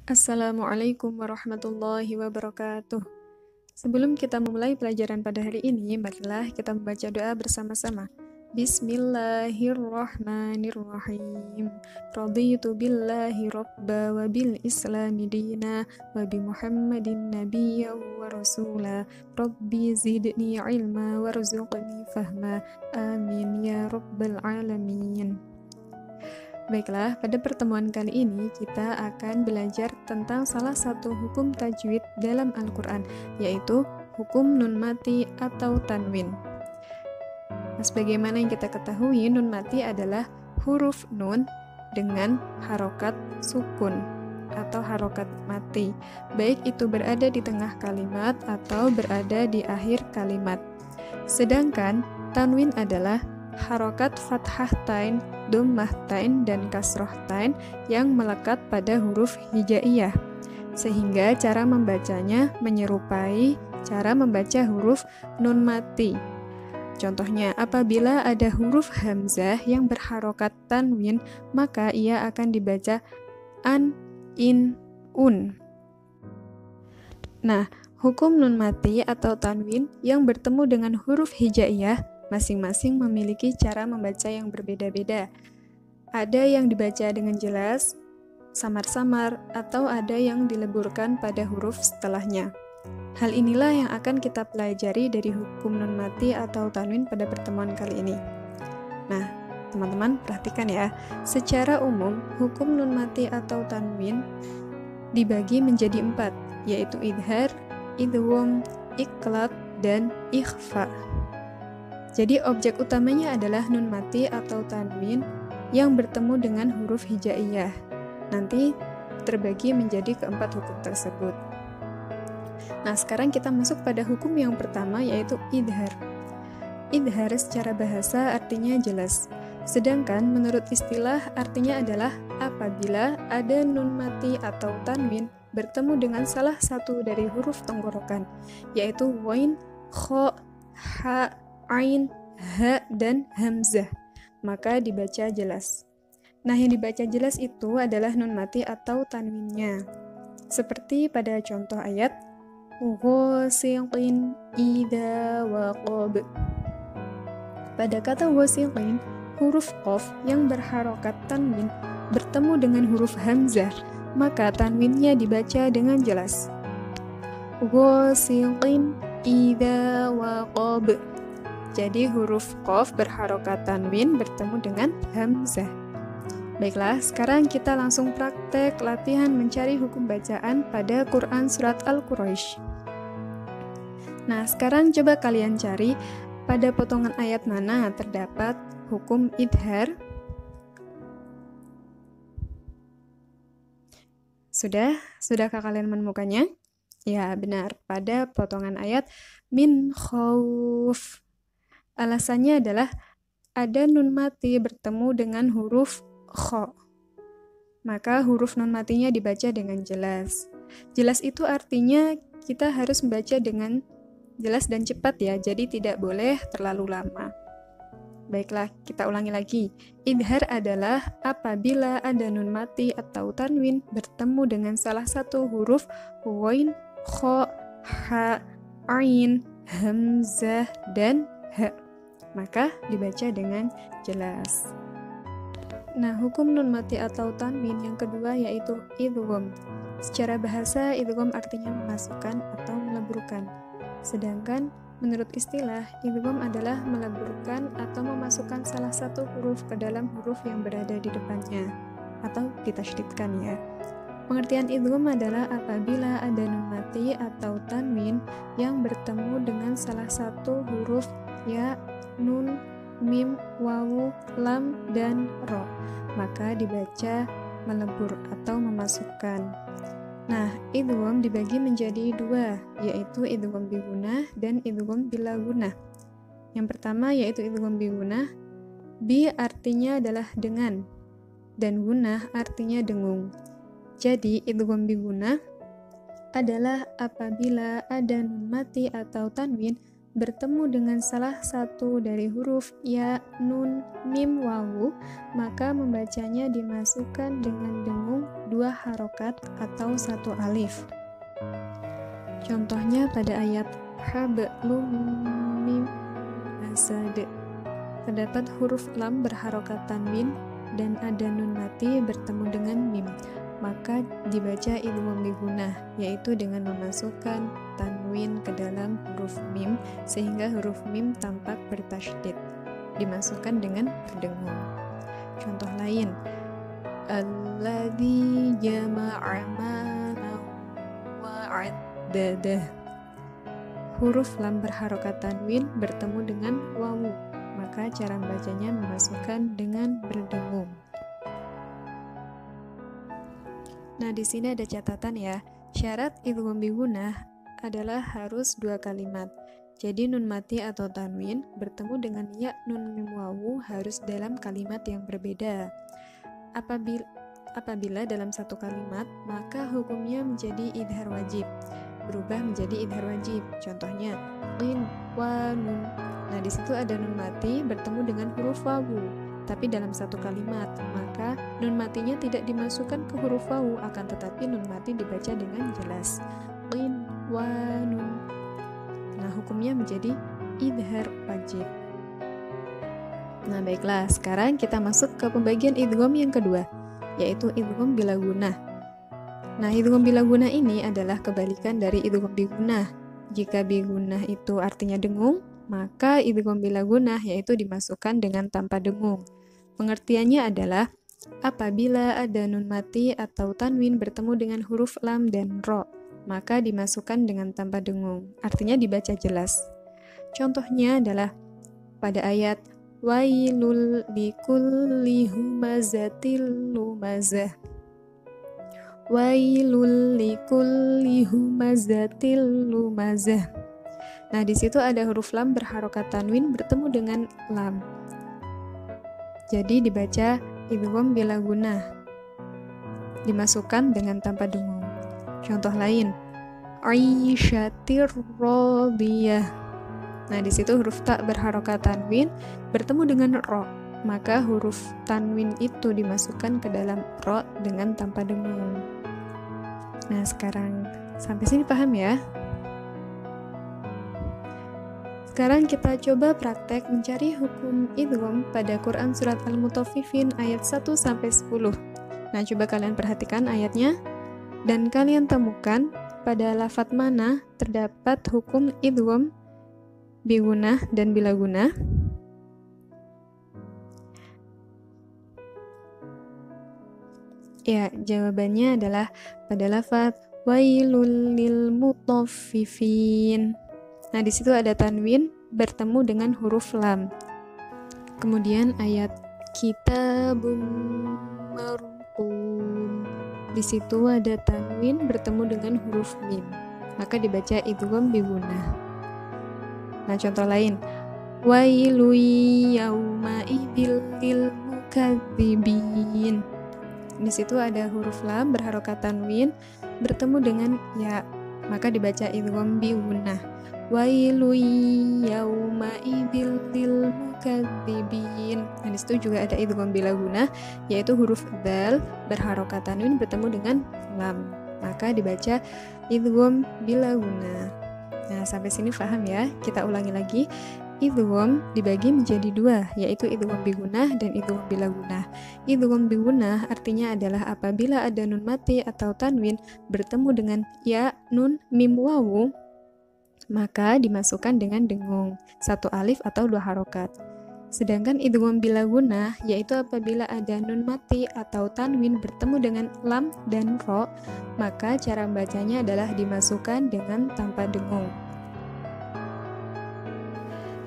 Assalamualaikum warahmatullahi wabarakatuh. Sebelum kita memulai pelajaran pada hari ini, marilah kita membaca doa bersama-sama. Bismillahirrahmanirrahim. Raditu billahi rabba wa bil islami dina wa bi Muhammadin nabiyya wa rasula. Rabbi zidni ilma warzuqni fahma. Amin ya rabbal alamin. Baiklah, pada pertemuan kali ini kita akan belajar tentang salah satu hukum tajwid dalam Al-Quran, yaitu hukum nun mati atau tanwin. Nah, sebagaimana yang kita ketahui, nun mati adalah huruf nun dengan harokat sukun atau harokat mati, baik itu berada di tengah kalimat atau berada di akhir kalimat. Sedangkan tanwin adalah harokat fathah tain, dhammah tain, dan kasroh tain yang melekat pada huruf hijaiyah, sehingga cara membacanya menyerupai cara membaca huruf nun mati. Contohnya, apabila ada huruf hamzah yang berharokat tanwin, maka ia akan dibaca an, in, un. Nah, hukum nun mati atau tanwin yang bertemu dengan huruf hijaiyah masing-masing memiliki cara membaca yang berbeda-beda. Ada yang dibaca dengan jelas, samar-samar, atau ada yang dileburkan pada huruf setelahnya. Hal inilah yang akan kita pelajari dari hukum nun mati atau tanwin pada pertemuan kali ini. Nah, teman-teman perhatikan ya, secara umum hukum nun mati atau tanwin dibagi menjadi 4, yaitu idhar, idgham, iqlab, dan ikhfa. Jadi objek utamanya adalah nun mati atau tanwin yang bertemu dengan huruf hijaiyah. Nanti terbagi menjadi keempat hukum tersebut. Nah, sekarang kita masuk pada hukum yang pertama, yaitu idhar. Idhar secara bahasa artinya jelas. Sedangkan menurut istilah artinya adalah apabila ada nun mati atau tanwin bertemu dengan salah satu dari huruf tenggorokan, yaitu wain, kho, ha, ain, ha, dan hamzah, maka dibaca jelas. Nah, yang dibaca jelas itu adalah nun mati atau tanwinnya. Seperti pada contoh ayat ghasiqin idza waqab. Pada kata ghasiqin, huruf qaf yang berharokat tanwin bertemu dengan huruf hamzah, maka tanwinnya dibaca dengan jelas. Ghasiqin idza waqab. Jadi huruf qaf berharokat tanwin bertemu dengan hamzah. Baiklah, sekarang kita langsung praktek latihan mencari hukum bacaan pada Quran Surat Al-Quraisy. Nah, sekarang coba kalian cari pada potongan ayat mana terdapat hukum idhar. Sudahkah kalian menemukannya? Ya, benar, pada potongan ayat min khauf. Alasannya adalah ada nun mati bertemu dengan huruf kho. Maka huruf nun matinya dibaca dengan jelas. Jelas itu artinya kita harus membaca dengan jelas dan cepat ya, jadi tidak boleh terlalu lama. Baiklah, kita ulangi lagi. Idhar adalah apabila ada nun mati atau tanwin bertemu dengan salah satu huruf wain, kho, ha, ain, hamzah, dan ha, maka dibaca dengan jelas. Nah, hukum nun mati atau tanwin yang kedua yaitu idgham. Secara bahasa, idgham artinya memasukkan atau meleburkan. Sedangkan menurut istilah, idgham adalah meleburkan atau memasukkan salah satu huruf ke dalam huruf yang berada di depannya, atau ditasydidkan ya. Pengertian idgham adalah apabila ada nun mati atau tanwin yang bertemu dengan salah satu huruf ya, nun, mim, wawu, lam, dan ro, maka dibaca melebur atau memasukkan. Nah, idgham dibagi menjadi 2, yaitu idgham bi gunnah dan idgham bila gunnah. Yang pertama yaitu idgham bi gunnah. Bi artinya adalah dengan, dan gunnah artinya dengung. Jadi, idgham bi gunnah adalah apabila ada nun mati atau tanwin bertemu dengan salah satu dari huruf ya, nun, mim, wawu, maka membacanya dimasukkan dengan dengung 2 harokat atau 1 alif. Contohnya pada ayat hablum mim masad, terdapat huruf lam berharokat tanwin dan ada nun mati bertemu dengan mim, maka dibaca idgham bigunah, yaitu dengan memasukkan tanwin ke dalam huruf mim sehingga huruf mim tampak bertasydid, dimasukkan dengan berdengung. Contoh lain, alladzi jama'a malan wa 'addadah, huruf lam berharokat tanwin bertemu dengan wawu, maka cara membacanya memasukkan dengan berdengung. Nah, di sini ada catatan ya. Syarat idgham bigunah adalah harus 2 kalimat. Jadi nun mati atau tanwin bertemu dengan ya, nun, mim, wawu harus dalam kalimat yang berbeda. Apabila dalam satu kalimat, maka hukumnya menjadi idhar wajib, berubah menjadi idhar wajib. Contohnya, qin wa nun. Nah, di situ ada nun mati bertemu dengan huruf wawu, tapi dalam satu kalimat, maka nun matinya tidak dimasukkan ke huruf wawu, akan tetapi nun mati dibaca dengan jelas. Qin wa nun. Nah, hukumnya menjadi idhar wajib. Nah, baiklah, sekarang kita masuk ke pembagian idgham yang kedua, yaitu idgham bila gunah. Nah, idgham bila gunah ini adalah kebalikan dari idgham bigunah. Jika bigunah itu artinya dengung, maka idgham bila gunah yaitu dimasukkan dengan tanpa dengung. Pengertiannya adalah apabila ada nun mati atau tanwin bertemu dengan huruf lam dan ro, maka dimasukkan dengan tanpa dengung, artinya dibaca jelas. Contohnya adalah pada ayat wailul likulli humazatil lumazah. Wailul likulli humazatil lumazah. Nah, di situ ada huruf lam berharokat tanwin bertemu dengan lam. Jadi dibaca idgham bila gunah, dimasukkan dengan tanpa dengung. Contoh lain, aisyatir radiyah. Nah, di situ huruf ta berharokat tanwin bertemu dengan ro, maka huruf tanwin itu dimasukkan ke dalam ro dengan tanpa dengung. Nah, sekarang sampai sini paham ya? Sekarang kita coba praktek mencari hukum idgham pada Quran Surat Al-Mutaffifin ayat 1-10. Nah, coba kalian perhatikan ayatnya, dan kalian temukan pada lafadz mana terdapat hukum idgham bigunah dan bila gunah. Ya, jawabannya adalah pada lafadz wailul lil mutaffifin. Nah, di situ ada tanwin bertemu dengan huruf lam. Kemudian ayat kitabum marqum. Di situ ada tanwin bertemu dengan huruf mim, maka dibaca idgham bigunah. Nah, contoh lain, wailu yauma idzil lil mukadzibin. Di situ ada huruf lam berharokat tanwin bertemu dengan ya, maka dibaca idgham bigunah. Wailu yauma idzil lil mukadzibin. Nah, di situ juga ada idgham bila gunah, yaitu huruf dzal berharokat tanwin bertemu dengan lam, maka dibaca idgham bila gunah. Nah, sampai sini paham ya? Kita ulangi lagi. Idgham dibagi menjadi 2, yaitu idgham bigunah dan idgham bila gunah. Idgham bigunah artinya adalah apabila ada nun mati atau tanwin bertemu dengan ya, nun, mim, wawu, maka dimasukkan dengan dengung, 1 alif atau 2 harokat. Sedangkan idgham bila gunah yaitu apabila ada nun mati atau tanwin bertemu dengan lam dan ro, maka cara membacanya adalah dimasukkan dengan tanpa dengung.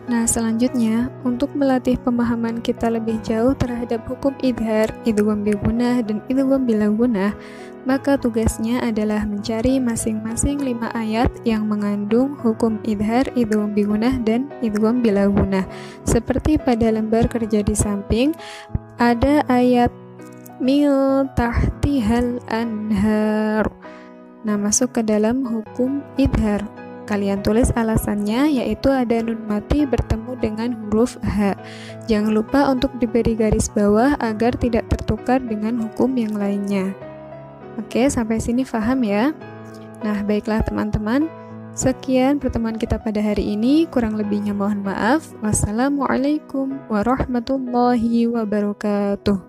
Nah, selanjutnya, untuk melatih pemahaman kita lebih jauh terhadap hukum idhar, idgham bigunah, dan idgham bila gunah, maka tugasnya adalah mencari masing-masing 5 ayat yang mengandung hukum idhar, idgham bigunah, dan idgham bila gunah. Seperti pada lembar kerja di samping, ada ayat mil tahtihal anhar. Nah, masuk ke dalam hukum idhar. kalian tulis alasannya, yaitu ada nun mati bertemu dengan huruf H. Jangan lupa untuk diberi garis bawah agar tidak tertukar dengan hukum yang lainnya. Oke, sampai sini paham ya? Nah, baiklah teman-teman. Sekian pertemuan kita pada hari ini, kurang lebihnya mohon maaf. Wassalamualaikum warahmatullahi wabarakatuh.